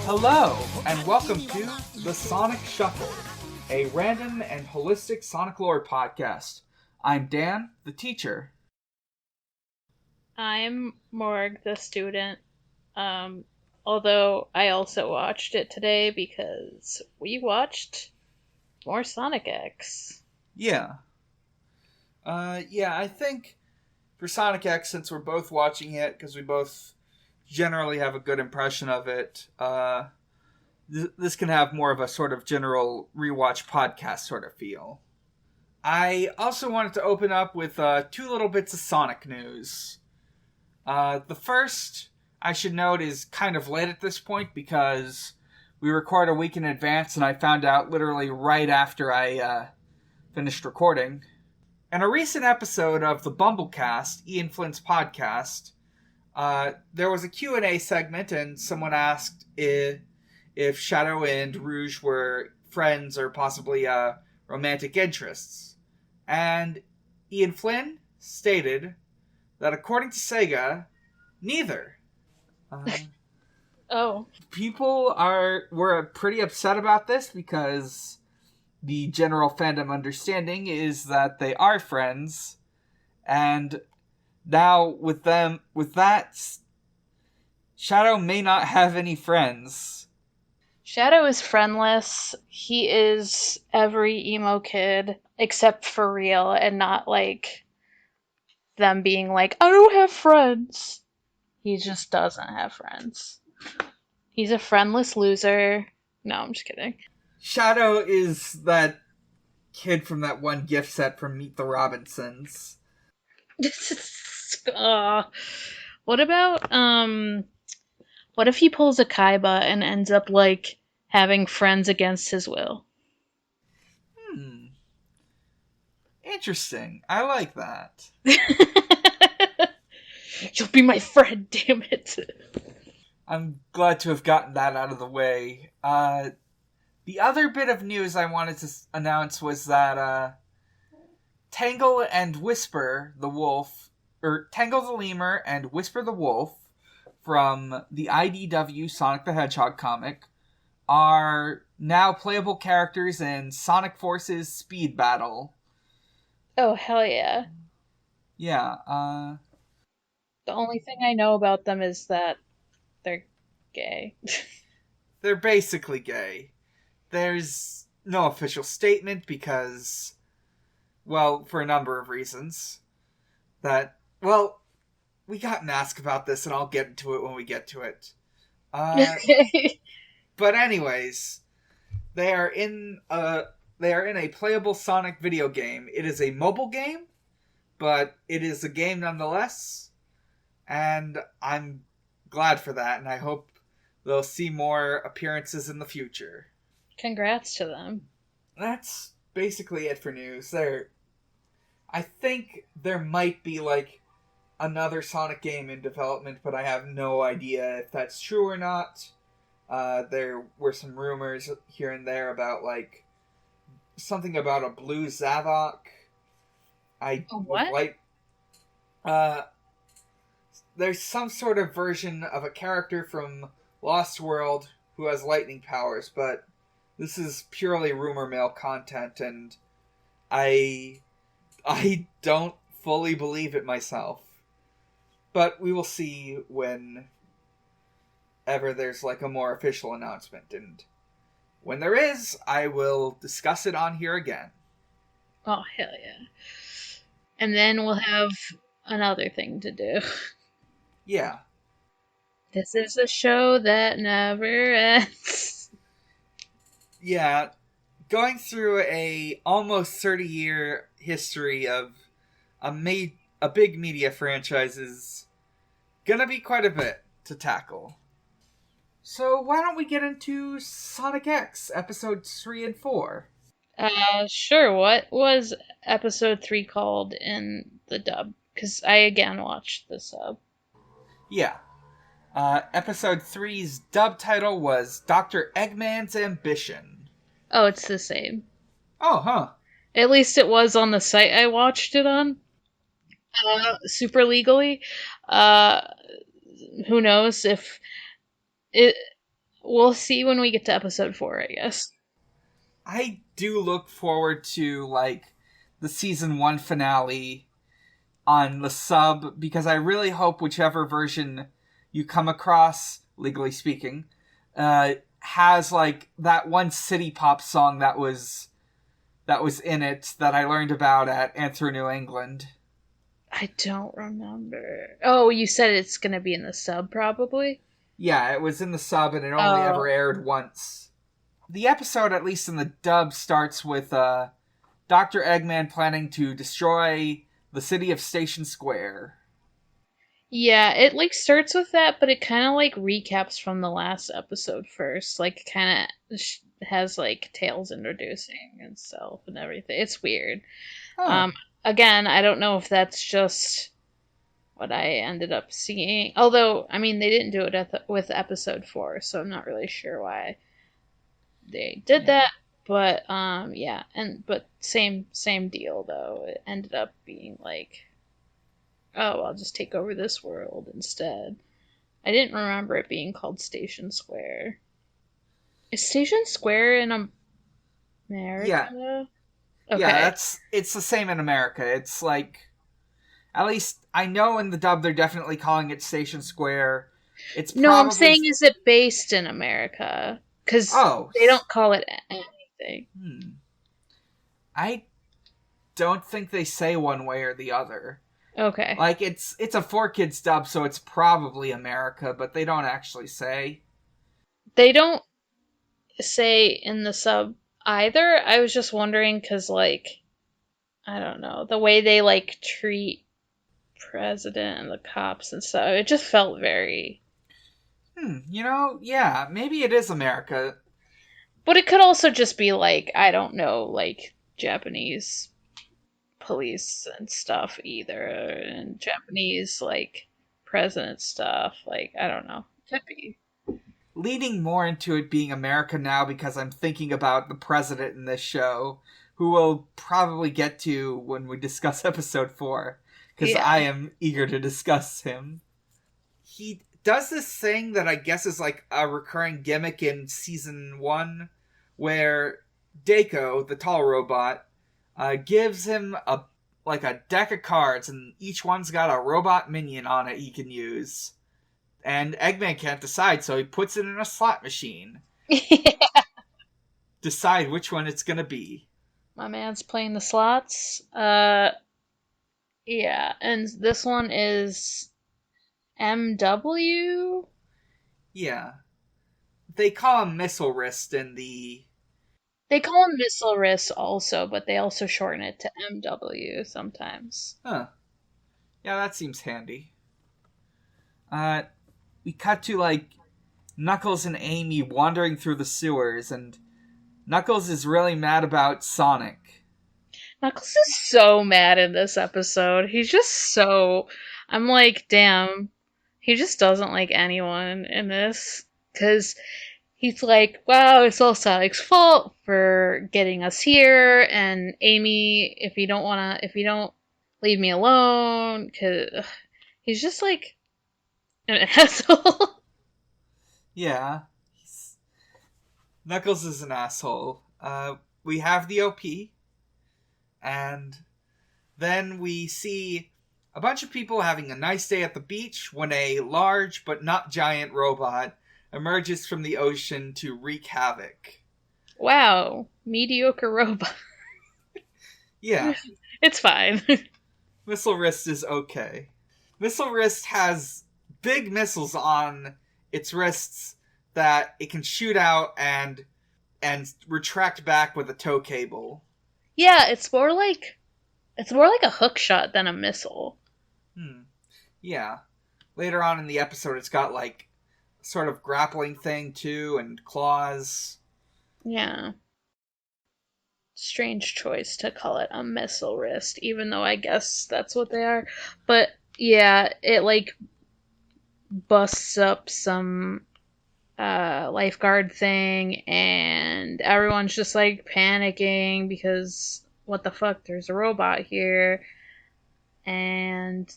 Hello, and welcome to The Sonic Shuffle, a random and holistic Sonic lore podcast. I'm Dan, the teacher. I'm Morg, the student. Although I also watched it today because we watched more Sonic X. Yeah. I think for Sonic X, since we're both watching it, because we both generally have a good impression of it, this can have more of a sort of general rewatch podcast sort of feel. I also wanted to open up with two little bits of Sonic news. The first, I should note, is kind of late at this point because we record a week in advance and I found out literally right after I finished recording. In a recent episode of the Bumblecast, Ian Flint's podcast, there was a Q&A segment and someone asked if Shadow and Rouge were friends or possibly romantic interests. And Ian Flynn stated that according to Sega, neither. People were pretty upset about this because the general fandom understanding is that they are friends, and now with that, Shadow may not have any friends. Shadow is friendless. He is every emo kid except for real, and not like them being like, I don't have friends. He just doesn't have friends. He's a friendless loser. No, I'm just kidding. Shadow is that kid from that one gift set from Meet the Robinsons. What about, what if he pulls a Kaiba and ends up, like, having friends against his will? Interesting. I like that. You'll be my friend, damn it. I'm glad to have gotten that out of the way. The other bit of news I wanted to announce was that Tangle and Whisper the Wolf, or Tangle the Lemur and Whisper the Wolf from the IDW Sonic the Hedgehog comic are now playable characters in Sonic Force's Speed Battle. Oh, hell yeah. Yeah, The only thing I know about them is that they're gay. They're basically gay. There's no official statement because, well, for a number of reasons. We got an ask about this and I'll get into it when we get to it. Okay. But anyways, they are in a playable Sonic video game. It is a mobile game, but it is a game nonetheless. And I'm glad for that, and I hope they'll see more appearances in the future. Congrats to them. That's basically it for news. I think there might be, another Sonic game in development, but I have no idea if that's true or not. There were some rumors here and there about, something about a blue Zavok. A what? There's some sort of version of a character from Lost World who has lightning powers, but this is purely rumor mill content, and I don't fully believe it myself. But we will see whenever there's a more official announcement, and when there is, I will discuss it on here again. Oh, hell yeah. And then we'll have another thing to do. Yeah. This is a show that never ends. Yeah. Going through a almost 30-year history of a big media franchise is gonna be quite a bit to tackle. So why don't we get into Sonic X, episodes 3 and 4? Sure. What was episode 3 called in the dub? Because I again watched the sub. Yeah. Episode 3's dub title was Dr. Eggman's Ambition. Oh, it's the same. Oh, huh. At least it was on the site I watched it on, super legally. Uh, who knows if it? We'll see when we get to episode 4, I guess. I do look forward to, like, the season 1 finale on the sub, because I really hope whichever version you come across, legally speaking, has, like, that one city pop song that was in it that I learned about at Answer New England. I don't remember. Oh, you said it's gonna be in the sub, probably? Yeah, it was in the sub and it only Oh. ever aired once. The episode, at least in the dub, starts with Dr. Eggman planning to destroy the city of Station Square. Yeah, it like starts with that, but it kind of like recaps from the last episode first. Like, kind of has like Tails introducing himself and everything. It's weird. Huh. Um, Again, I don't know if that's just what I ended up seeing. Although, I mean, they didn't do it with episode 4, so I'm not really sure why they did Yeah. that. But yeah, but same deal though. It ended up being like, oh, I'll just take over this world instead. I didn't remember it being called Station Square. Is Station Square in Yeah. America? Yeah, Okay. it's the same in America. It's like, at least I know in the dub they're definitely calling it Station Square. It's No, I'm probably saying, is it based in America? Because oh, they don't call it anything. I don't think they say one way or the other. Okay. Like, it's a 4Kids dub, so it's probably America, but they don't actually say. They don't say in the sub either. I was just wondering because, like, I don't know, the way they, like, treat president and the cops and stuff, it just felt very. Yeah, maybe it is America. But it could also just be, like, I don't know, like, Japanese police and stuff either, and Japanese, like, president stuff. Like, I don't know. Could be. Leading more into it being America now because I'm thinking about the president in this show, who we'll probably get to when we discuss episode 4, because Yeah. I am eager to discuss him. He does this thing that I guess is like a recurring gimmick in season 1, where Dako, the tall robot, gives him a deck of cards, and each one's got a robot minion on it he can use. And Eggman can't decide, so he puts it in a slot machine. Decide which one it's gonna be. My man's playing the slots. Yeah, and this one is MW? Yeah. They call him Missile Wrist in the... They call him Missile Wrist also, but they also shorten it to MW sometimes. Huh. Yeah, that seems handy. We cut to, like, Knuckles and Amy wandering through the sewers, and Knuckles is really mad about Sonic. Knuckles is so mad in this episode. He's just so. I'm like, damn. He just doesn't like anyone in this. Because he's like, wow, it's all Sonic's fault for getting us here. And Amy, if you don't leave me alone. Because he's just like an asshole. Yeah. Knuckles is an asshole. We have the OP, and then we see a bunch of people having a nice day at the beach when a large but not giant robot emerges from the ocean to wreak havoc. Wow. Mediocre robot. Yeah. It's fine. Missile Wrist is okay. Missile Wrist has big missiles on its wrists that it can shoot out and retract back with a tow cable. Yeah, it's more like a hook shot than a missile. Yeah. Later on in the episode, it's got, like, sort of grappling thing, too, and claws. Yeah. Strange choice to call it a missile wrist, even though I guess that's what they are. But, yeah, it, like, busts up some lifeguard thing, and everyone's just like panicking because what the fuck? There's a robot here, and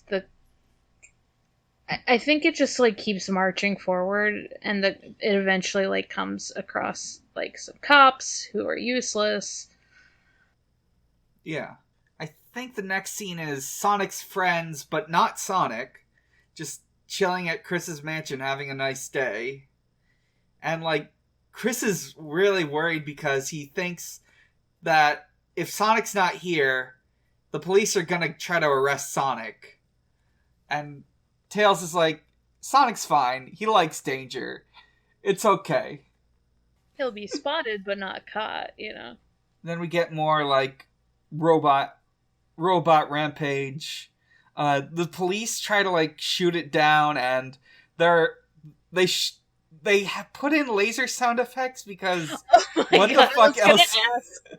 I think it just like keeps marching forward, and that it eventually like comes across like some cops who are useless. Yeah. I think the next scene is Sonic's friends, but not Sonic, just chilling at Chris's mansion having a nice day. And, like, Chris is really worried because he thinks that if Sonic's not here, the police are gonna try to arrest Sonic. And Tails is like, Sonic's fine. He likes danger. It's okay. He'll be spotted but not caught, you know. Then we get more like robot robot rampage. The police try to like shoot it down, and they're they sh- they have put in laser sound effects because Oh my what god! the fuck else?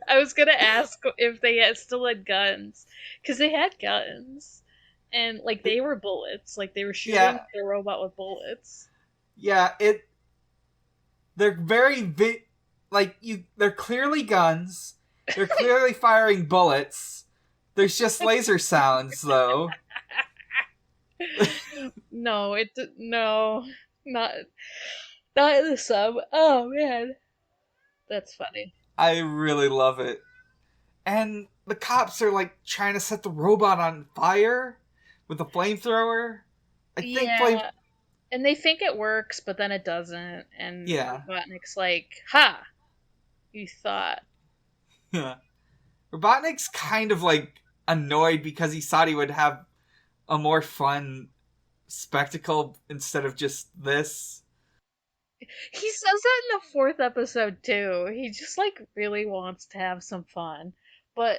I was gonna ask if they still had guns because they had guns, and like they were bullets. Like they were shooting Yeah, the robot with bullets. yeah. They're very like you. They're clearly guns. They're clearly firing bullets. There's just laser sounds though. No, no, not not in the sub. Oh man, that's funny. I really love it. And the cops are like trying to set the robot on fire with a flamethrower. I think flame. Yeah, and they think it works, but then it doesn't. And Yeah, Robotnik's like, "Ha! You thought." yeah. Robotnik's kind of like annoyed because he thought he would have a more fun spectacle instead of just this. He says that in the fourth episode too. He just like really wants to have some fun, but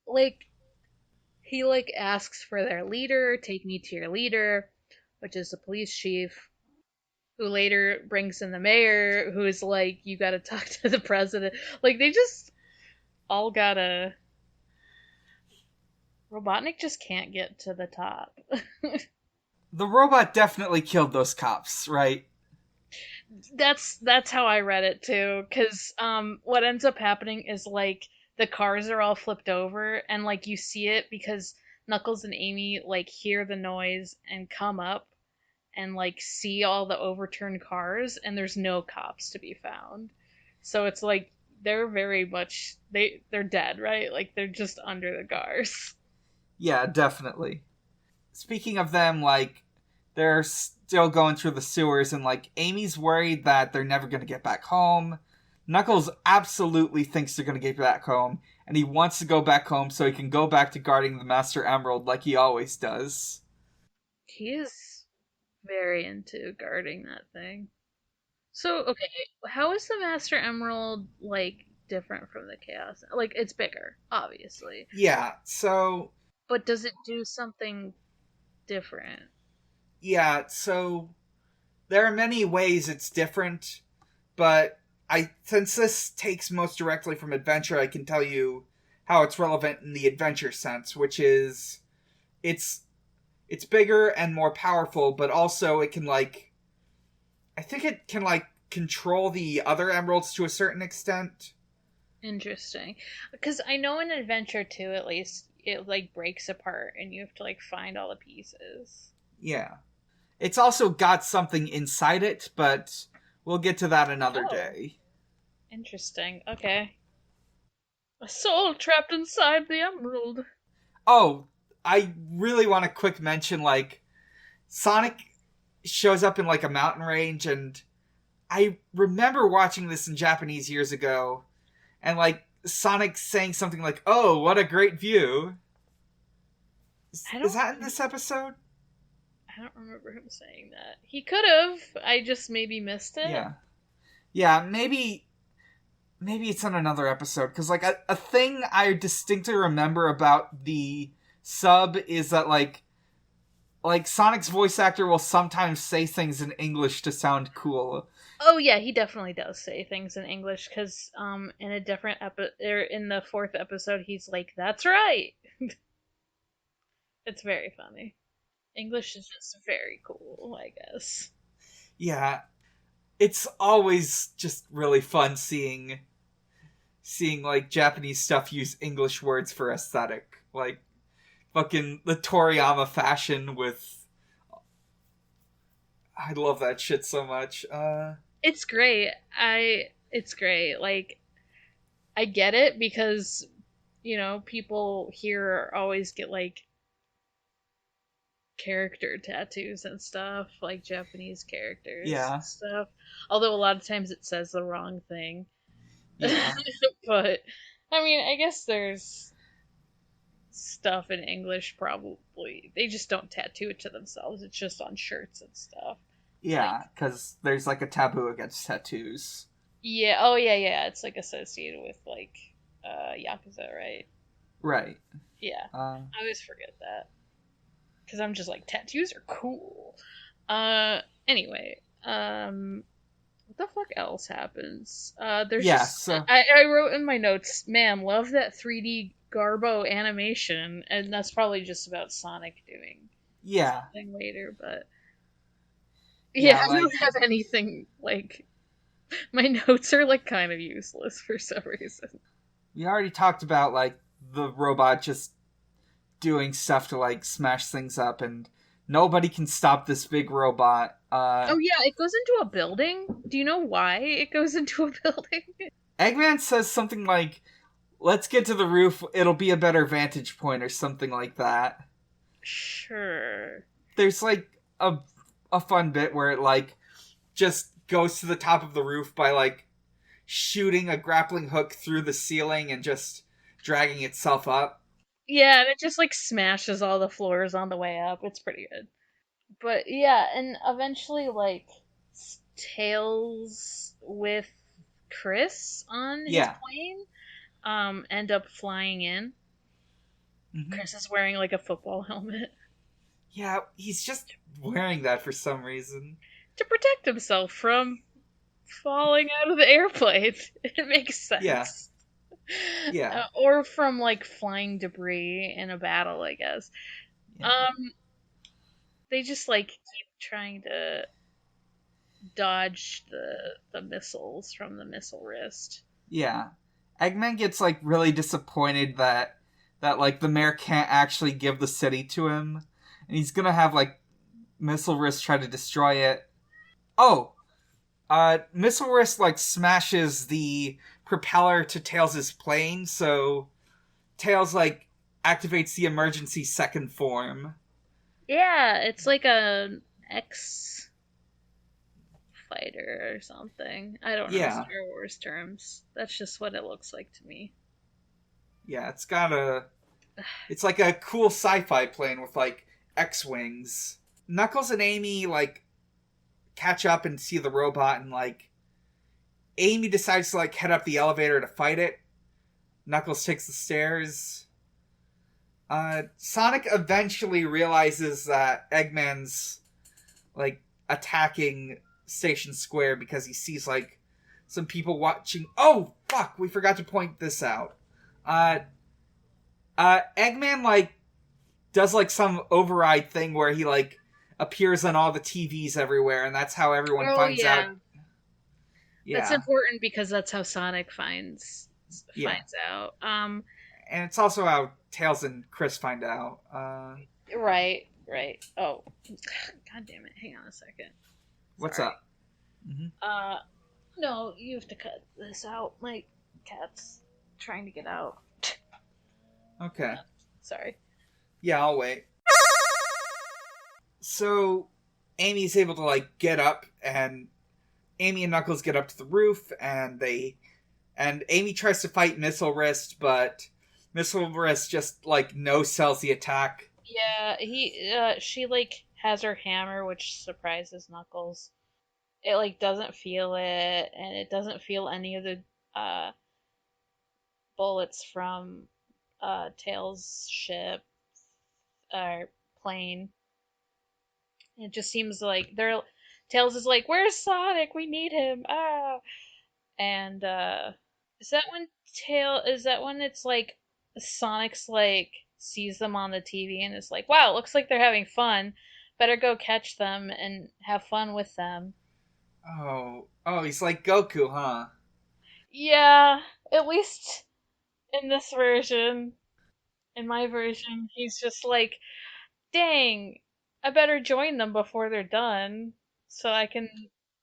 like he like asks for their leader, take me to your leader, which is the police chief, who later brings in the mayor, who is like, you gotta talk to the president. Like they just all gotta. Robotnik just can't get to the top. The robot definitely killed those cops, right? That's how I read it too. Cause what ends up happening is like the cars are all flipped over, and like you see it because Knuckles and Amy like hear the noise and come up and like see all the overturned cars, and there's no cops to be found. So it's like they're very much they're dead, right? Like they're just under the cars. Yeah, definitely. Speaking of them, like, they're still going through the sewers, and, like, Amy's worried that they're never going to get back home. Knuckles absolutely thinks they're going to get back home, and he wants to go back home so he can go back to guarding the Master Emerald like he always does. He is very into guarding that thing. So, okay, how is the Master Emerald like different from the Chaos? Like it's bigger, obviously. Yeah, so, But does it do something different? so there are many ways it's different, but since this takes most directly from adventure, I can tell you how it's relevant in the adventure sense, which is it's it's bigger and more powerful, but also it can like I think it can like control the other emeralds to a certain extent. Interesting. Because I know in Adventure 2 at least it like breaks apart and you have to like find all the pieces. Yeah. It's also got something inside it, but we'll get to that another Oh, day. interesting. Okay. A soul trapped inside the emerald. Oh, I really want to quick mention like Sonic shows up in like a mountain range, and I remember watching this in Japanese years ago, and like Sonic saying something like, "Oh, what a great view." I Is don't that in this episode? I don't remember him saying that. He could have. I just maybe missed it. Yeah. Yeah, maybe it's on another episode, because like a thing I distinctly remember about the sub is that like Sonic's voice actor will sometimes say things in English to sound cool. Oh yeah, he definitely does say things in English because in a different in the fourth episode he's like, "That's right." It's very funny. English is just very cool, I guess. Yeah, it's always just really fun seeing like Japanese stuff use English words for aesthetic, like fucking the Toriyama fashion with. I love that shit so much. It's great. It's great. Like, I get it because, people here always get like character tattoos and stuff, like Japanese characters and Yeah, stuff. Although a lot of times it says the wrong thing. yeah, But I mean, I guess there's stuff in English probably. They just don't tattoo it to themselves. It's just on shirts and stuff. Like, yeah. Because there's like a taboo against tattoos. yeah, oh yeah, yeah. It's like associated with like Yakuza, right? Right. Yeah. Uh, I always forget that. Because I'm just like, tattoos are cool. Anyway, what the fuck else happens? There's yeah. just So I wrote in my notes, man, love that 3D Garbo animation, and that's probably just about Sonic doing yeah, something later, but yeah, yeah. I Like don't have anything like my notes are like kind of useless for some reason. we already talked about like the robot just doing stuff to like smash things up, and nobody can stop this big robot. Oh yeah, it goes into a building. Do you know why it goes into a building? Eggman says something like, "Let's get to the roof. It'll be a better vantage point," or something like that. Sure. There's like a fun bit where it like just goes to the top of the roof by like shooting a grappling hook through the ceiling and just dragging itself up. Yeah, and it just like smashes all the floors on the way up. It's pretty good. But yeah, and eventually like Tails with Chris on his Yeah. plane end up flying in. Mm-hmm. Chris is wearing like a football helmet Yeah, he's just wearing that for some reason. to protect himself from falling out of the airplane. It makes Yeah, sense. yeah, Or from like flying debris in a battle, I guess. yeah, Um they just like keep trying to dodge the missiles from the missile wrist. yeah. Eggman gets like really disappointed that like the mayor can't actually give the city to him, and he's gonna have like Missile Wrist try to destroy it. Oh, Missile Wrist like smashes the propeller to Tails' plane, so Tails like activates the emergency second form. Yeah, it's like a X fighter or something. I don't know Yeah, Star Wars terms. That's just what it looks like to me. yeah. It's like a cool sci-fi plane with like X-wings. Knuckles and Amy like catch up and see the robot, and like Amy decides to like head up the elevator to fight it. Knuckles takes the stairs. Sonic eventually realizes that Eggman's like attacking Station Square because he sees like some people watching. Oh fuck! We forgot to point this out. Uh, Eggman like does like some override thing where he like appears on all the TVs everywhere, and that's how everyone Oh finds out. yeah, that's Yeah, important because that's how Sonic yeah, finds out. and it's also how Tails and Chris find out. Right, right. Oh, god damn it! Hang on a second. What's Sorry. up? Mm-hmm. Uh, no, you have to cut this out. My cat's trying to get out. Okay. Sorry. Yeah, I'll wait. So Amy's able to like get up, and Amy and Knuckles get up to the roof, and Amy tries to fight Missile Wrist, but Missile Wrist just like no sells the attack. Yeah, she like has her hammer, which surprises Knuckles. It like doesn't feel it, and it doesn't feel any of the uh bullets from Tails' ship or plane. It just seems like they're Tails is like, "Where's Sonic? We need him!" Ah, and is that when it's like Sonic's like sees them on the TV and is like, "Wow, it looks like they're having fun. Better go catch them and have fun with them." Oh, he's like Goku, huh? Yeah, at least in this version. In my version, he's just like, dang, I better join them before they're done so I can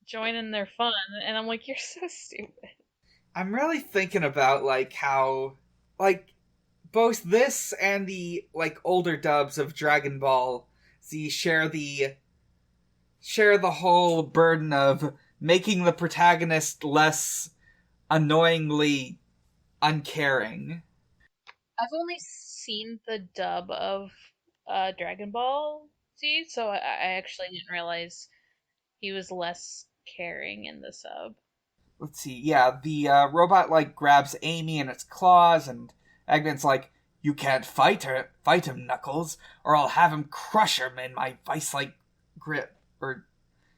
join in their fun. And I'm like, you're so stupid. I'm really thinking about like how like both this and the like older dubs of Dragon Ball Z share the whole burden of making the protagonist less annoyingly uncaring. I've only seen the dub of Dragon Ball Z, so I actually didn't realize he was less caring in the sub. Let's see. Yeah, the robot like grabs Amy in its claws, and Eggman's like, "You can't fight him, Knuckles, or I'll have him crush him in my vice-like grip." Or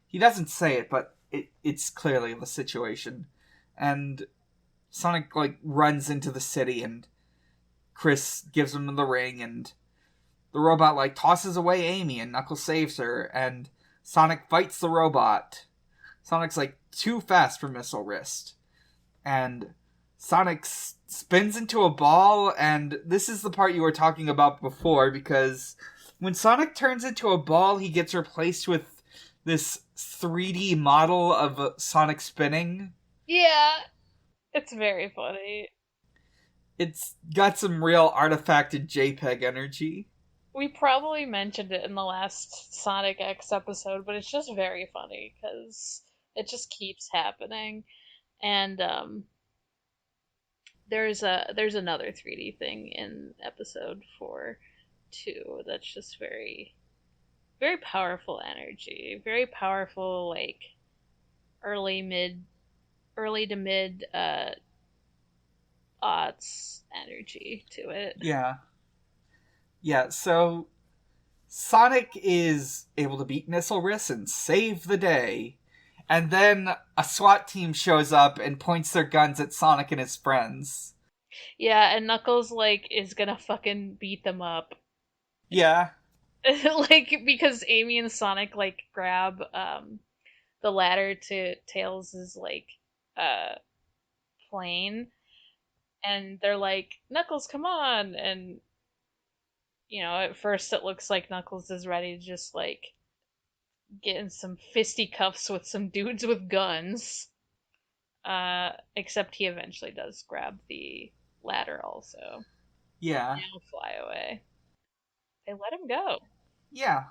he doesn't say it, but it's clearly the situation. And Sonic like runs into the city, and Chris gives him the ring, and the robot like tosses away Amy, and Knuckles saves her, and Sonic fights the robot. Sonic's like too fast for Missile Wrist, and Sonic spins into a ball, and this is the part you were talking about before, because when Sonic turns into a ball, he gets replaced with this 3D model of Sonic spinning. Yeah, it's very funny. It's got some real artifacted JPEG energy. We probably mentioned it in the last Sonic X episode, but it's just very funny because it just keeps happening. And there's another 3D thing in episode 4 too that's just very very powerful energy, very powerful like early mid early to mid aughts energy to it. Yeah. Yeah, so Sonic is able to beat Missile Wrist and save the day. And then a SWAT team shows up and points their guns at Sonic and his friends. Yeah, and Knuckles like is gonna fucking beat them up. Yeah. Like because Amy and Sonic like grab the ladder to Tails' like uh plane, and they're like, Knuckles, come on. And at first it looks like Knuckles is ready to just like get in some fisticuffs with some dudes with guns. Except he eventually does grab the ladder also. Yeah. And fly away. They let him go. Yeah.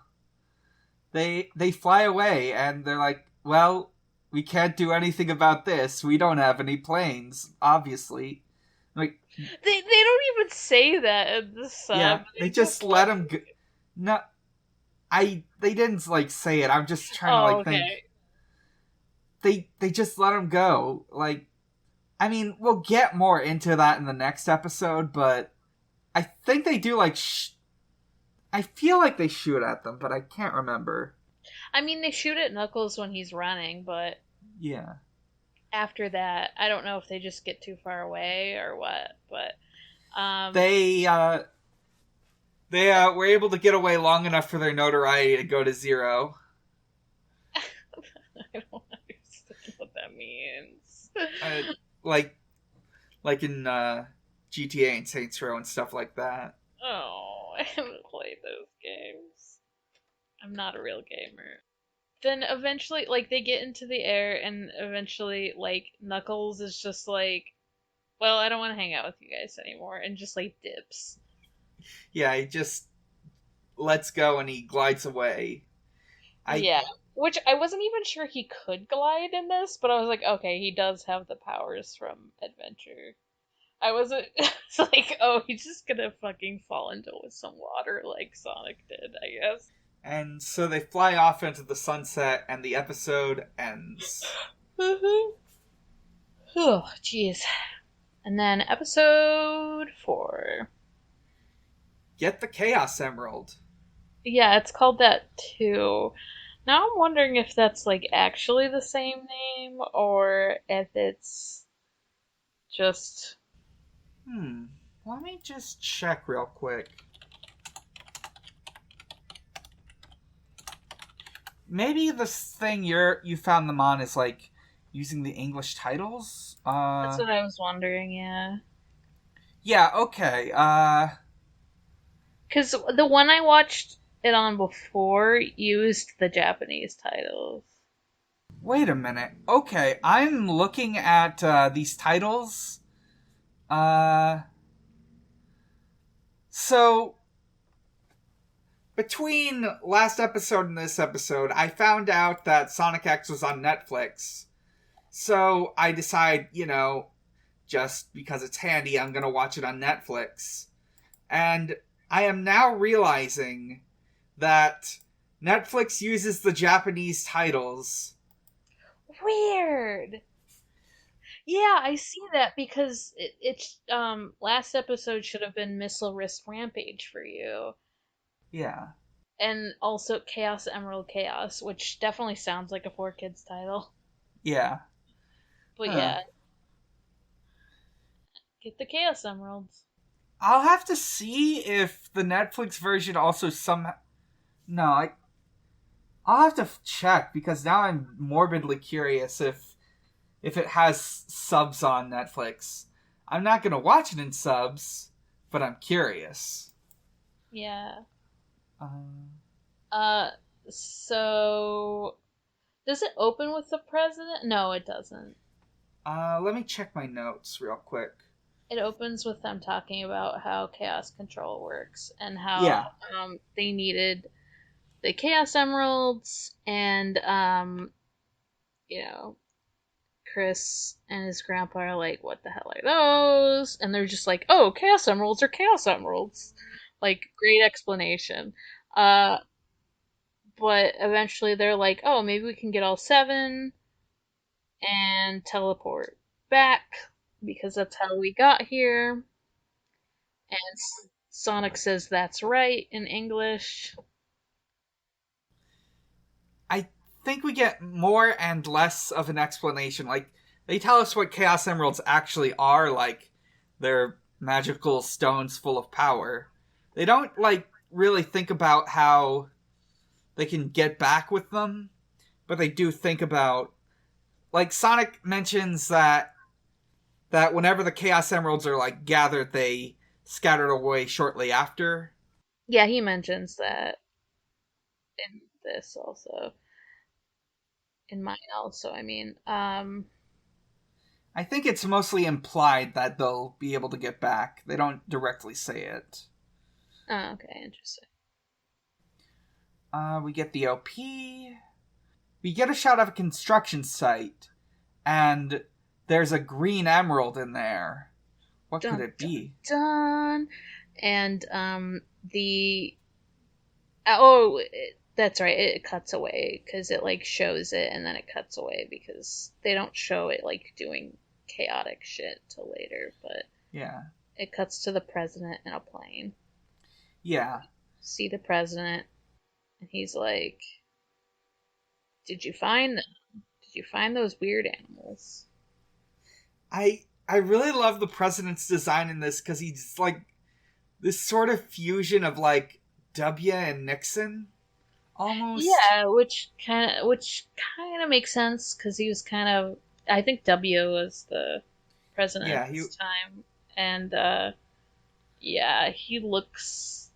They fly away and they're like, well, we can't do anything about this. We don't have any planes, obviously. Like, They don't even say that in the sub. yeah, they just let him go. No, they didn't like say it. I'm just trying to like think. Okay. They just let him go. Like, I mean, we'll get more into that in the next episode, but I think they do like. I feel like they shoot at them, but I can't remember. I mean, they shoot at Knuckles when he's running, but Yeah. after that, I don't know if they just get too far away or what. But They were able to get away long enough for their notoriety to go to 0. I don't understand what that means. Like in GTA and Saints Row and stuff like that. Oh, I haven't played those games. I'm not a real gamer. Then eventually, like, they get into the air, and eventually, like, Knuckles is just like, well, I don't want to hang out with you guys anymore, and just, like, dips. Yeah, he just lets go and he glides away. Yeah. Which I wasn't even sure he could glide in this, but I was like, okay, he does have the powers from Adventure. I wasn't. It's like, oh, he's just gonna fucking fall into some water like Sonic did, I guess. And so they fly off into the sunset, and the episode ends. Oh, jeez. And then episode 4. Get the Chaos Emerald. Yeah, it's called that too. Now I'm wondering if that's like actually the same name or if it's just. Let me just check real quick. maybe this thing you found them on is like using the English titles. That's what I was wondering, yeah. Yeah, okay. Because the one I watched it on before used the Japanese titles. Wait a minute. Okay, I'm looking at these titles. Uh, so between last episode and this episode, I found out that Sonic X was on Netflix. So I decide, just because it's handy, I'm gonna watch it on Netflix. And I am now realizing that Netflix uses the Japanese titles. Weird. Yeah, I see that because it's last episode should have been Missile Wrist Rampage for you, Yeah, and also Chaos Emerald Chaos, which definitely sounds like a 4 Kids title. yeah. But Huh. yeah, get the Chaos Emeralds. I'll have to see if the Netflix version also somehow. No, I'll have to check because now I'm morbidly curious if it has subs on Netflix. I'm not gonna watch it in subs, but I'm curious. Yeah. Um, Uh, so does it open with the president? No, it doesn't. let me check my notes real quick. It opens with them talking about how chaos control works and how Yeah, they needed the chaos emeralds and you know Chris and his grandpa are like, what the hell are those? And they're just like, oh, chaos emeralds are chaos emeralds. Like, great explanation. Uh, but eventually they're like, oh, maybe we can get all 7 and teleport back because that's how we got here. And Sonic says that's right in English. I think we get more and less of an explanation. Like they tell us what Chaos Emeralds actually are, like they're magical stones full of power. They don't like really think about how they can get back with them, but they do think about like Sonic mentions that whenever the Chaos Emeralds are like gathered, they scattered away shortly after. Yeah, he mentions that in this also. In mine also, I mean. I think it's mostly implied that they'll be able to get back. They don't directly say it. Oh, okay, interesting. We get the OP. We get a shot of a construction site, and there's a green emerald in there. What could Dun it dun be? dun. And the oh, that's right. It cuts away because it like shows it and then it cuts away because they don't show it like doing chaotic shit till later. But Yeah. it cuts to the president in a plane. Yeah. See the president, and he's like, "Did you find them? Did you find those weird animals?" I really love the president's design in this because he's like this sort of fusion of like W and Nixon almost. Yeah, which kind of makes sense because he was kind of. I think W was the president Yeah, at he this time, and yeah, he looks.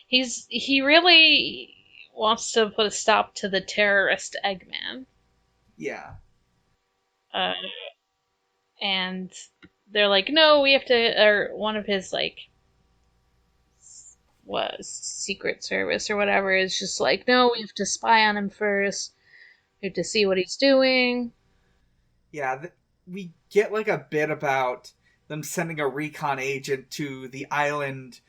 He really wants to put a stop to the terrorist Eggman, yeah. uh, and they're like, no, we have to. Or one of his like what Secret Service or whatever is just like, no, we have to spy on him first. We have to see what he's doing. Yeah, we get like a bit about them sending a recon agent to the island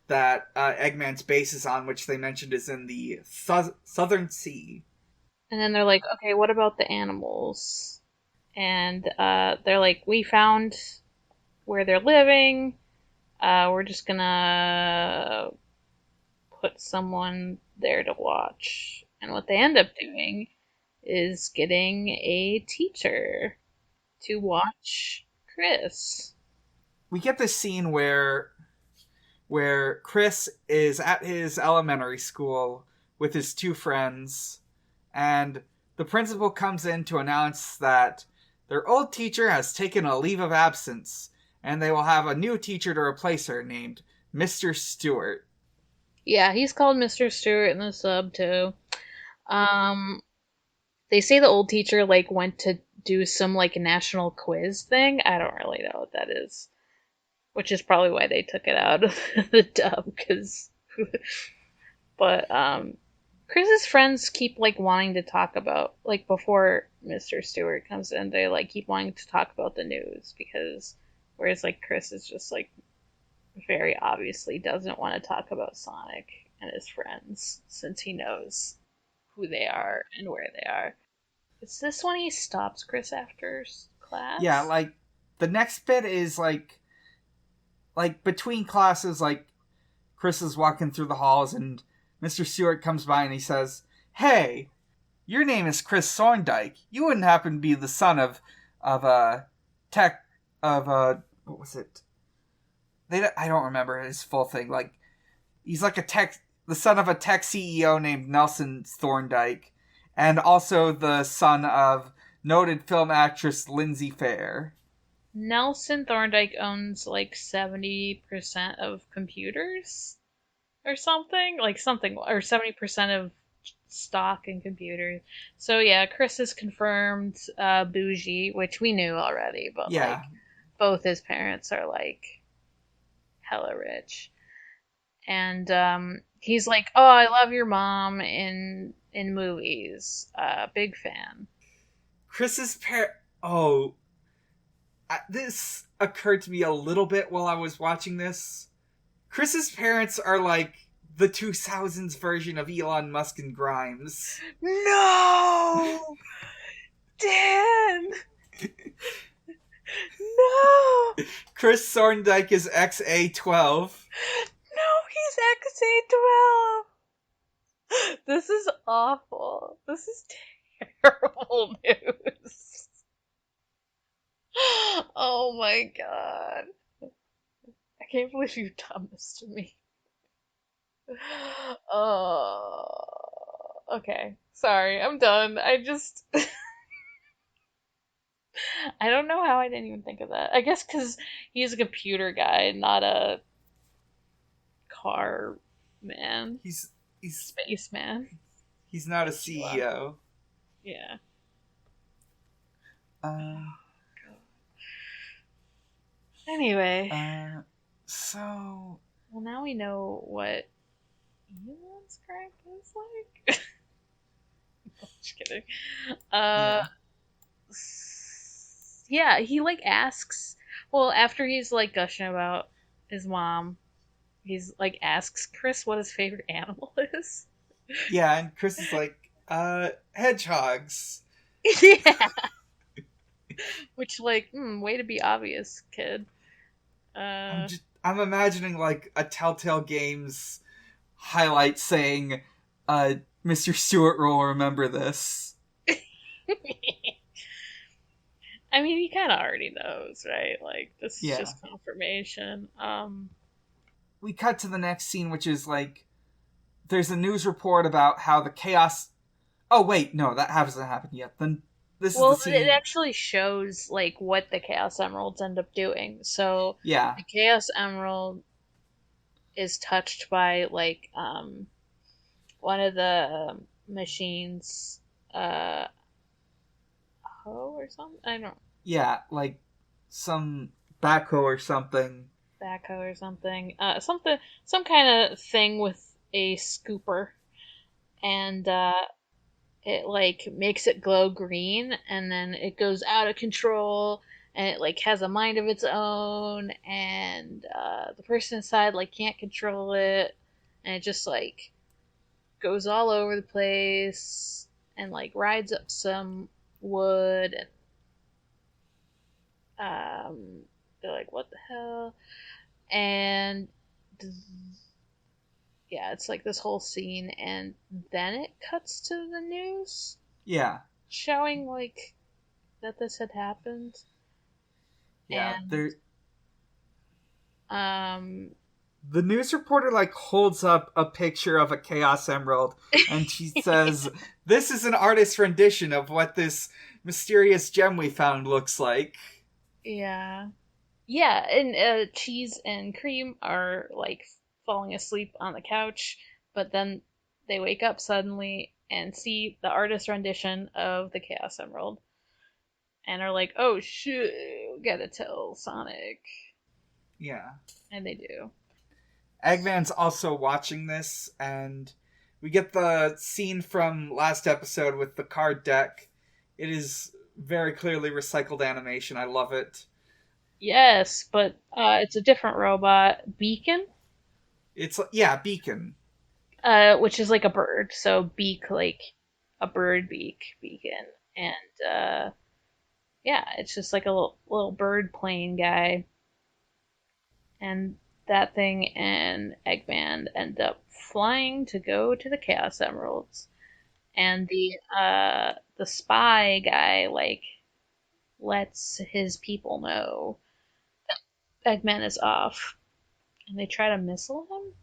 that Eggman's base is on, which they mentioned is in the Southern Sea. And then they're like, okay, what about the animals? And they're like, we found where they're living. We're just gonna put someone there to watch. And what they end up doing is getting a teacher to watch Chris. We get this scene where Chris is at his elementary school with his two friends, and the principal comes in to announce that their old teacher has taken a leave of absence, and they will have a new teacher to replace her named Mr. Stewart. Yeah, he's called Mr. Stewart in the sub too. Um, they say the old teacher like went to do some like national quiz thing. I don't really know what that is, which is probably why they took it out of the dub. Because, but Chris's friends keep like wanting to talk about like before Mr. Stewart comes in. They like keep wanting to talk about the news because, whereas like Chris is just like very obviously doesn't want to talk about Sonic and his friends since he knows who they are and where they are. Is this when he stops Chris after class? Yeah, like the next bit is like between classes, like Chris is walking through the halls and Mr. Stewart comes by and he says, "Hey, your name is Chris Thorndyke. You wouldn't happen to be the son of a tech of a what was it? I don't remember his full thing. Like he's like the son of a tech CEO named Nelson Thorndyke, and also the son of noted film actress Lindsay Fair." Nelson Thorndyke owns like 70% of computers or something. Like something, or 70% of stock in computers. So yeah, Chris is confirmed bougie, which we knew already, but Yeah. like both his parents are like hella rich. And he's like, "Oh, I love your mom in movies. Big fan." Chris's this occurred to me a little bit while I was watching this. Chris's parents are like the 2000s version of Elon Musk and Grimes. No, Dan. No. Chris Thorndyke is ex-A-12. No, he's XA12. This is awful. This is terrible news. Oh my god. I can't believe you've done this to me. Oh. Okay. Sorry, I'm done. I don't know how I didn't even think of that. I guess because he's a computer guy, not a car man. He's Spaceman. He's not a CEO. Yeah. Anyway. So. Well, now we know what Elon's crack is like. Just kidding. Yeah, he like asks. Well, after he's like gushing about his mom, he's like asks Chris what his favorite animal is. Yeah, and Chris is like, hedgehogs. Yeah. Which, like, way to be obvious, kid. I'm imagining like a Telltale Games highlight saying, Mr. Stewart will remember this. I mean, he kind of already knows, right? Like, this is just confirmation. We cut to the next scene, which is like, there's a news report about how the chaos. Oh wait, no, that hasn't happened yet. Then this is the scene. It actually shows like what the Chaos Emeralds end up doing. So yeah, the Chaos Emerald is touched by like one of the machines, hoe or something. I don't. Yeah, like some backhoe or something. Some kind of thing with a scooper, and it like makes it glow green, and then it goes out of control, and it like has a mind of its own, and the person inside like can't control it, and it just like goes all over the place and like rides up some wood, and they're like, what the hell? And yeah, it's like this whole scene, and then it cuts to the news. Yeah. Showing like that this had happened. Yeah, and, the news reporter like holds up a picture of a Chaos Emerald and she says, "This is an artist's rendition of what this mysterious gem we found looks like." Yeah. Yeah, and Cheese and Cream are like falling asleep on the couch, but then they wake up suddenly and see the artist rendition of the Chaos Emerald and are like, "Oh shit, we gotta tell Sonic." Yeah. And they do. Eggman's also watching this, and we get the scene from last episode with the card deck. It is very clearly recycled animation. I love it. Yes, but it's a different robot, Beacon, It's, yeah, Beacon. which is like a bird. So beak, like a bird beak, Beacon, and yeah, it's just like a little bird plane guy, and that thing and Eggman end up flying to go to the Chaos Emeralds, and the spy guy like lets his people know that Eggman is off, and they try to missile him.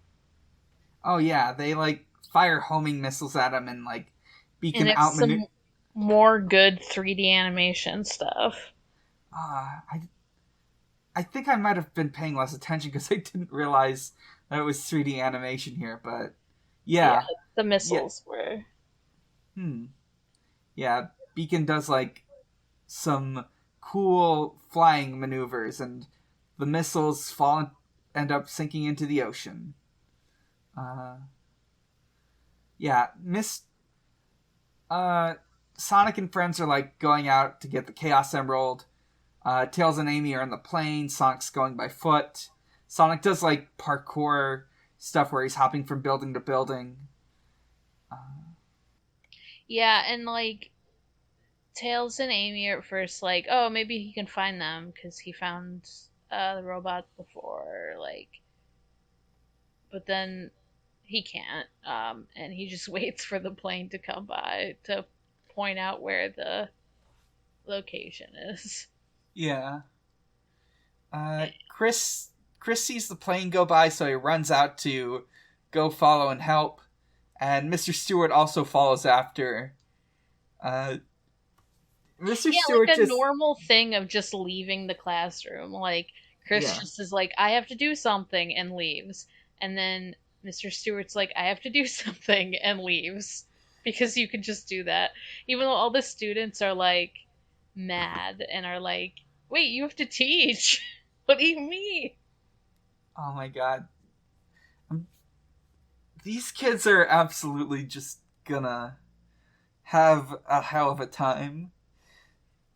Oh, yeah, they, like, fire homing missiles at him and, like, And Beacon it's outmaneuver. some more good 3D animation stuff. I think I might have been paying less attention because I didn't realize that it was 3D animation here, but Yeah, yeah. the Yeah. missiles were. Hmm. Yeah, Beacon does, like, some cool flying maneuvers, and the missiles end up sinking into the ocean. Uh, yeah, uh, Sonic and friends are like going out to get the Chaos Emerald. Tails and Amy are in the plane. Sonic's going by foot. Sonic does like parkour stuff where he's hopping from building to building. Yeah, and like Tails and Amy are at first like, oh, maybe he can find them because he found the robot before, like, but then he can't, and he just waits for the plane to come by to point out where the location is. Yeah. Chris sees the plane go by, so he runs out to go follow and help. And Mr. Stewart also follows after. Uh, Mr. Yeah, Stewart like a just normal thing of just leaving the classroom. Like Chris yeah. just is like, I have to do something and leaves. And then Mr. Stewart's like, I have to do something and leaves. Because you can just do that. Even though all the students are like mad and are like, wait, you have to teach. What do you mean? Oh my god. These kids are absolutely just gonna have a hell of a time.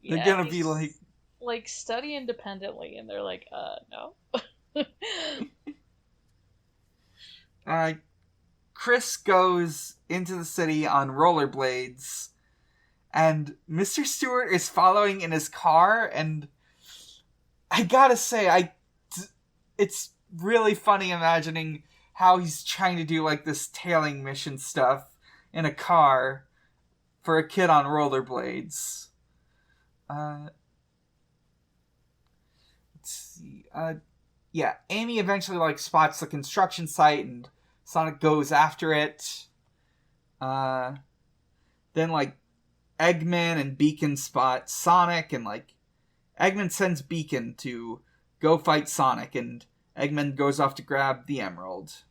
They're Yeah, gonna be like study independently and they're like, no. uh, Chris goes into the city on rollerblades, and Mr. Stewart is following in his car, and I gotta say, it's really funny imagining how he's trying to do like this tailing mission stuff in a car for a kid on rollerblades. Uh, let's see. Yeah, Amy eventually like spots the construction site, and Sonic goes after it. Then like Eggman and Beacon spot Sonic, and like Eggman sends Beacon to go fight Sonic, and Eggman goes off to grab the emerald.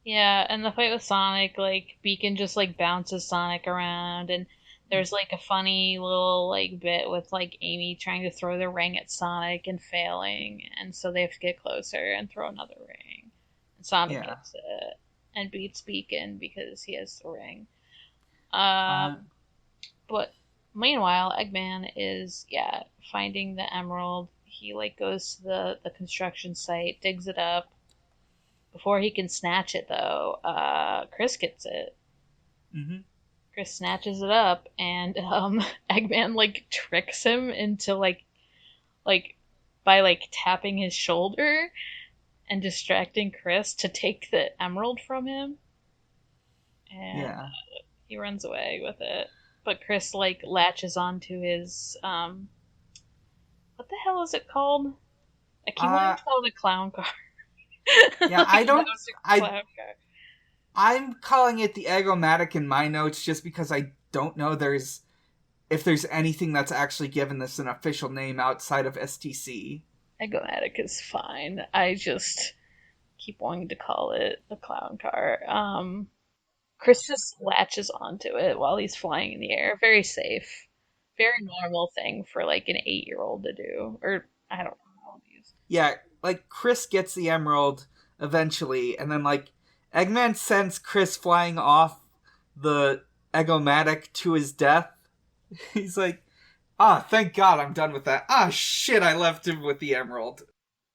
Yeah, and the fight with Sonic, like Beacon just like bounces Sonic around, and there's like a funny little like bit with like Amy trying to throw the ring at Sonic and failing, and so they have to get closer and throw another ring. And Sonic Yeah. gets it and beats Beacon because he has the ring. Uh, But meanwhile, Eggman is finding the emerald. He like goes to the construction site, digs it up. Before he can snatch it, though, Chris gets it. mm-hmm. Chris snatches it up, and Eggman like tricks him into like by like tapping his shoulder and distracting Chris to take the emerald from him. And Yeah. he runs away with it. But Chris like latches onto his what the hell is it called? I keep wanting to call it a clown car. Yeah, I That don't. was a I clown car. I'm calling it the Eggomatic in my notes just because I don't know if there's anything that's actually given this an official name outside of STC. Egomatic is fine. I just keep wanting to call it a clown car. Chris just latches onto it while he's flying in the air. Very safe. Very normal thing for like an 8-year-old to do. Or I don't know how old he is. Yeah, like Chris gets the emerald eventually, and then like Eggman sends Chris flying off the Eggomatic to his death. He's like, ah, thank God I'm done with that. Ah, shit, I left him with the emerald.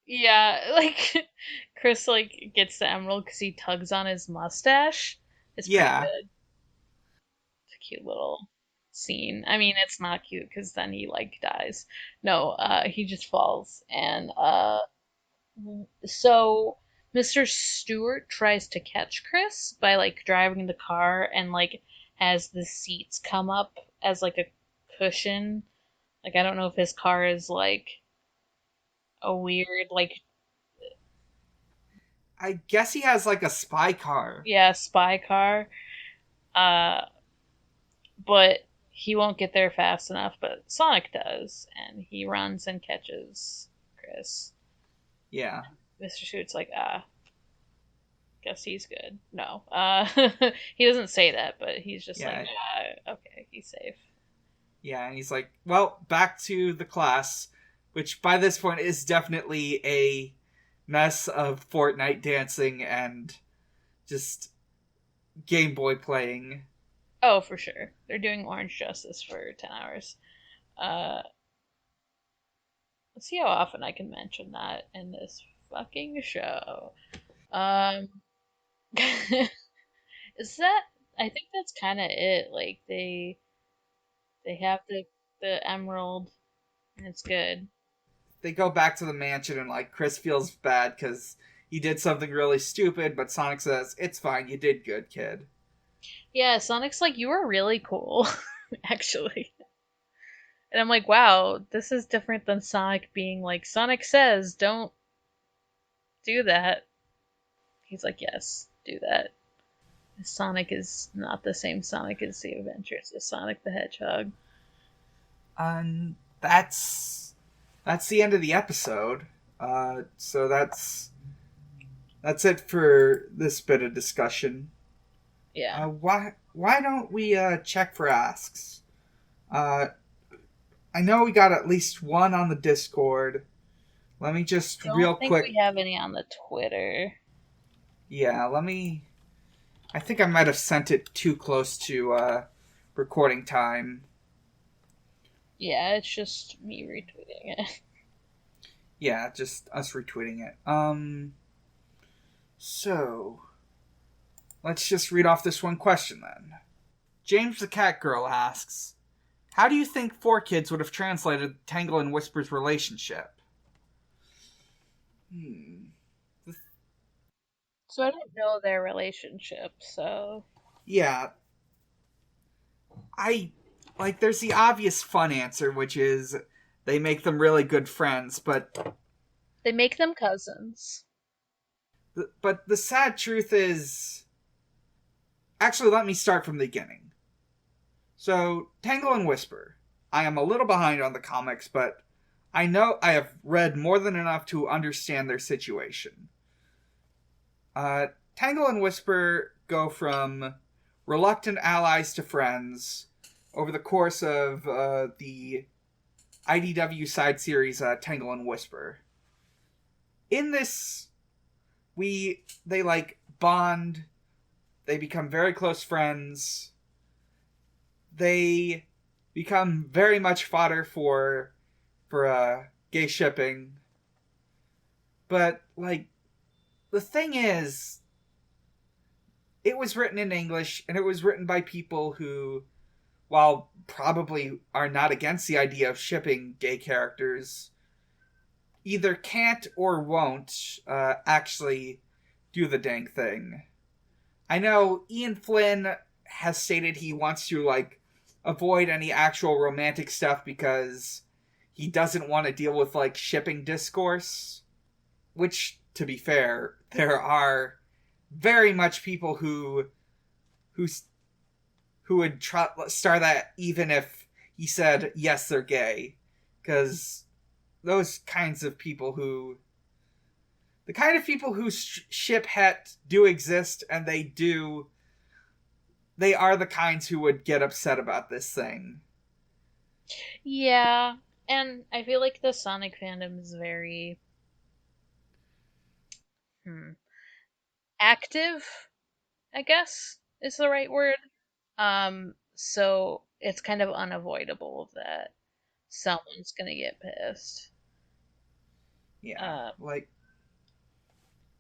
Yeah, like Chris like gets the emerald because he tugs on his mustache. It's pretty Yeah, good. It's a cute little scene. I mean, it's not cute because then he like dies. No, he just falls, and so Mr. Stewart tries to catch Chris by like driving the car and like has the seats come up as like a cushion. Like I don't know if his car is like a weird like I guess he has like a spy car. yeah, spy car. Uh but he won't get there fast enough, but Sonic does and he runs and catches Chris. Yeah, Mr. Stewart's like, guess he's good. No. He doesn't say that, but he's just yeah, like, okay, he's safe. yeah. And he's like, well, back to the class, which by this point is definitely a mess of Fortnite dancing and just Game Boy playing. Oh, for sure. They're doing Orange Justice for 10 hours. Uh, let's see how often I can mention that in this fucking show. Um, is that? I think that's kind of it. Like they have the emerald, and it's good. They go back to the mansion and like Chris feels bad because he did something really stupid, but Sonic says, it's fine, you did good, kid. Yeah, Sonic's like, you were really cool, actually. And I'm like, wow, this is different than Sonic being like, Sonic says, don't do that. He's like, yes, do that. Sonic is not the same Sonic as the Adventures of Sonic the Hedgehog. That's the end of the episode. So that's it for this bit of discussion. Yeah. Why don't we check for asks? I know we got at least one on the Discord. Let me just I real don't think quick. we have any on the Twitter. Yeah, let me. I think I might have sent it too close to recording time. Yeah, it's just me retweeting it. Yeah, just us retweeting it. So let's just read off this one question then. James the Cat Girl asks, how do you think 4Kids would have translated Tangle and Whisper's relationship? So I don't know their relationship, so. Yeah. There's the obvious fun answer, which is they make them really good friends, but They make them cousins. the sad truth is, actually, let me start from the beginning. So, Tangle and Whisper. I am a little behind on the comics, but I know I have read more than enough to understand their situation. Tangle and Whisper go from reluctant allies to friends over the course of the IDW side series Tangle and Whisper. In this, they like bond. They become very close friends. They become very much fodder for gay shipping. But like, the thing is, it was written in English, and it was written by people who, while probably are not against the idea of shipping gay characters, either can't or won't actually do the dang thing. I know Ian Flynn has stated he wants to like avoid any actual romantic stuff because he doesn't want to deal with like shipping discourse, which to be fair, there are very much people who would star that even if he said yes, they're gay, because those kinds of people who the kind of people who ship het do exist, and they are the kinds who would get upset about this thing. Yeah, and I feel like the Sonic fandom is very active, I guess is the right word. So it's kind of unavoidable that someone's gonna get pissed. Yeah, Um, like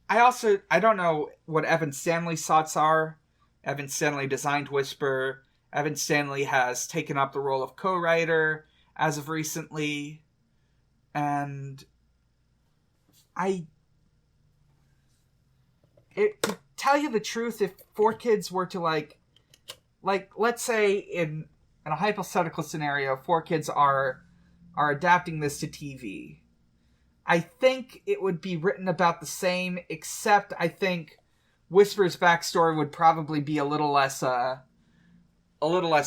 I don't know what Evan Stanley's thoughts are. Evan Stanley designed Whisper. Evan Stanley has taken up the role of co-writer as of recently, and I to tell you the truth, if 4Kids were to let's say in a hypothetical scenario, 4Kids are adapting this to TV, I think it would be written about the same, except I think Whisper's backstory would probably be a little less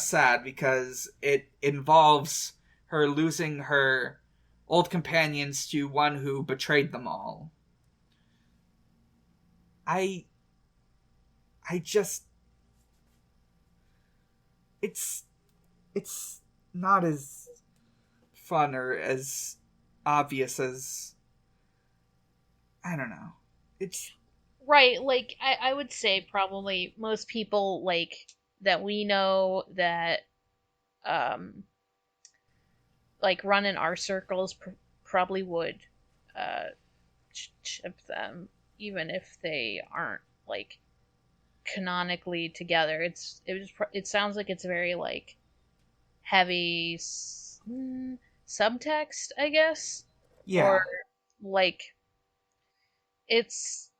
sad, because it involves her losing her old companions to one who betrayed them all. I just it's not as fun or as obvious as, I don't know. It's right, like I would say probably most people like that we know that um like run in our circles probably would uh chip them even if they aren't like canonically together. It sounds like it's very like heavy subtext, I guess, or yeah, like it's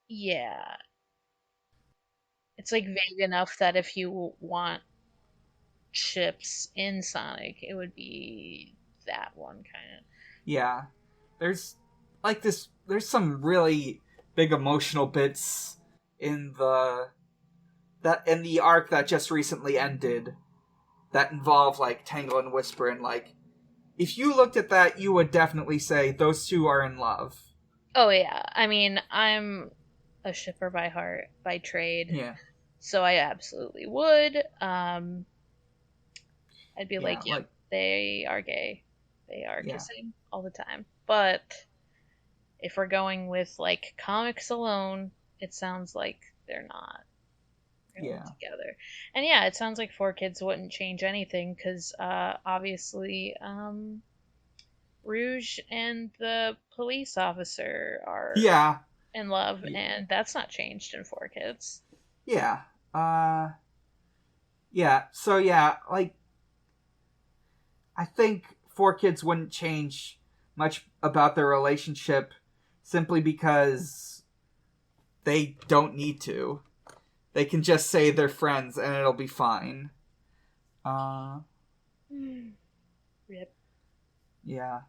yeah, it's like vague enough that if you want chips in Sonic, it would be that one kind of. yeah. There's there's some really big emotional bits in the arc that just recently ended that involve like Tangle and Whisper, and like if you looked at that, you would definitely say those two are in love. Oh yeah, I mean I'm a shipper by heart, by trade, Yeah, so I absolutely would. I'd be yeah, like, yep, like they are gay. They are yeah, kissing all the time. But if we're going with like comics alone, it sounds like they're not really yeah, together. And yeah, it sounds like 4Kids wouldn't change anything because obviously Rouge and the police officer are yeah, in love, and that's not changed in 4Kids. yeah. Uh, yeah. So yeah, like I think 4Kids wouldn't change much about their relationship simply because they don't need to. They can just say they're friends and it'll be fine. Uh, Rip. yeah.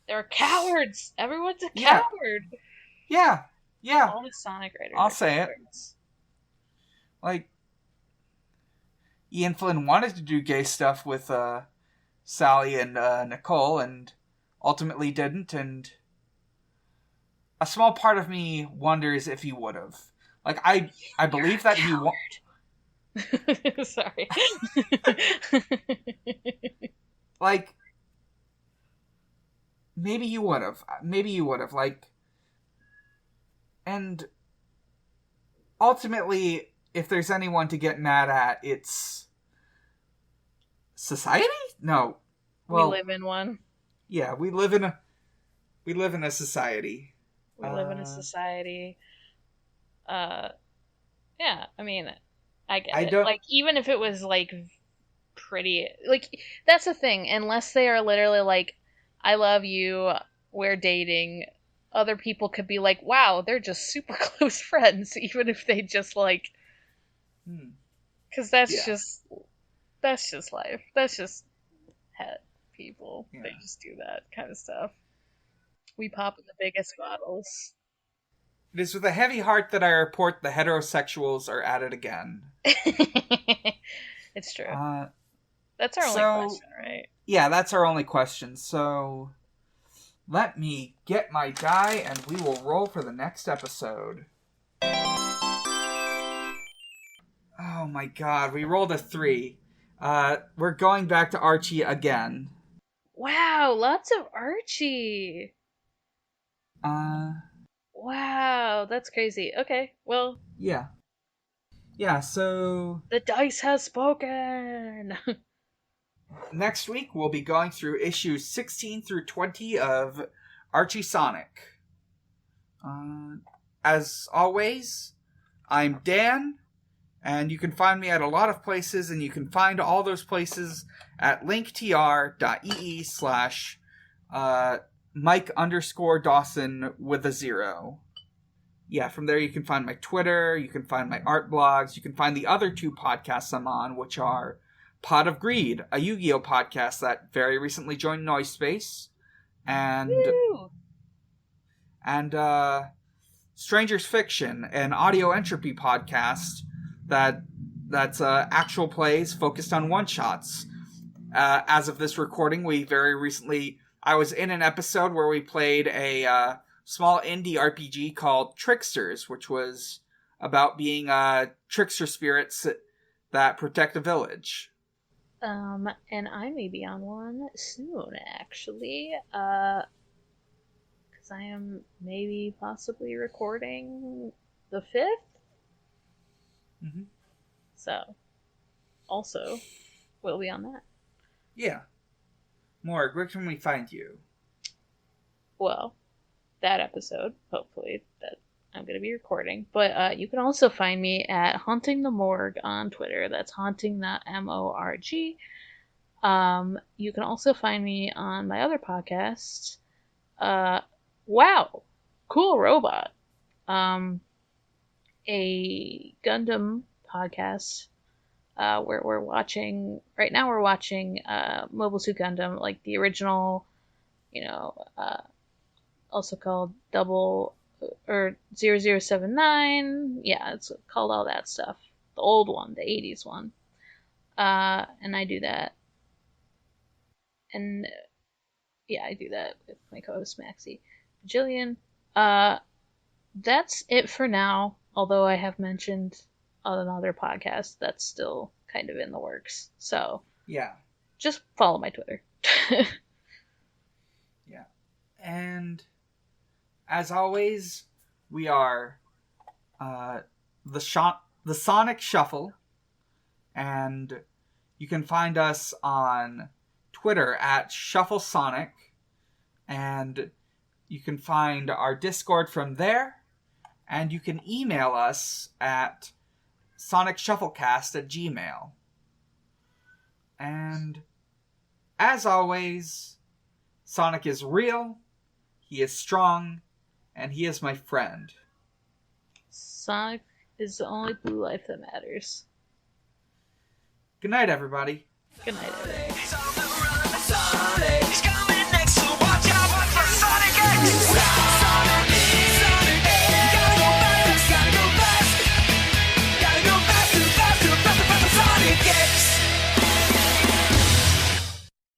They're cowards! Everyone's a Yeah. coward! Yeah. Yeah. All the Sonic Raiders I'll are say it. cowards. Like, Ian Flynn wanted to do gay stuff with Sally and Nicole and ultimately didn't, and a small part of me wonders if he would have. Like, I believe that he Sorry. like, maybe you would have. Maybe you would have. Like, and ultimately, if there's anyone to get mad at, it's society? No. We Well, live in one. yeah, we live in a society. We live in a society. Uh, yeah, I mean, I get I it. don't. Like, even if it was, like, pretty. Like, that's the thing. Unless they are literally like, I love you, we're dating, other people could be like, wow, they're just super close friends, even if they just, like. Because Yeah. That's just life. That's just het people. Yeah. They just do that kind of stuff. We pop in the biggest bottles. It is with a heavy heart that I report the heterosexuals are at it again. It's true. Uh, That's our only question, right? Yeah, that's our only question. So let me get my die and we will roll for the next episode. Oh my god, we rolled a 3. We're going back to Archie again. Wow, lots of Archie. Wow, that's crazy. Okay, well. Yeah. Yeah, so... The dice has spoken! Next week, we'll be going through issues 16 through 20 of Archie Sonic. As always, I'm Dan, and you can find me at a lot of places, and you can find all those places at linktr.ee/Mike_Dawson with a 0. Yeah, from there you can find my Twitter, you can find my art blogs, you can find the other 2 podcasts I'm on, which are Pot of Greed, a Yu-Gi-Oh podcast that very recently joined Noise Space, and Stranger's Fiction, an audio entropy podcast that's actual plays focused on one-shots. As of this recording, I was in an episode where we played a small indie RPG called Tricksters, which was about being trickster spirits that protect a village. And I may be on one soon, actually. Because I am maybe possibly recording the 5th? Mm-hmm. So, also, we'll be on that. Yeah. Morg, where can we find you? Well, that episode, hopefully, that I'm going to be recording. But you can also find me at Haunting the Morg on Twitter. That's haunting the MORG. You can also find me on my other podcast. Wow, Cool Robot. A Gundam podcast. Where we're watching right now. We're watching Mobile Suit Gundam, like the original. Also called 0079. Yeah, it's called all that stuff. The old one, the 80s one. And I do that. And yeah, I do that with my co-host Maxie. Jillian. That's it for now. Although I have mentioned on another podcast that's still kind of in the works. So yeah, just follow my Twitter. Yeah. And as always, we are the Sonic Shuffle, and you can find us on Twitter at Shuffle Sonic, and you can find our Discord from there, and you can email us at sonicshufflecast@gmail. And as always, Sonic is real, he is strong, and he is my friend. Sonic is the only blue life that matters. Good night, everybody. Good night, everybody.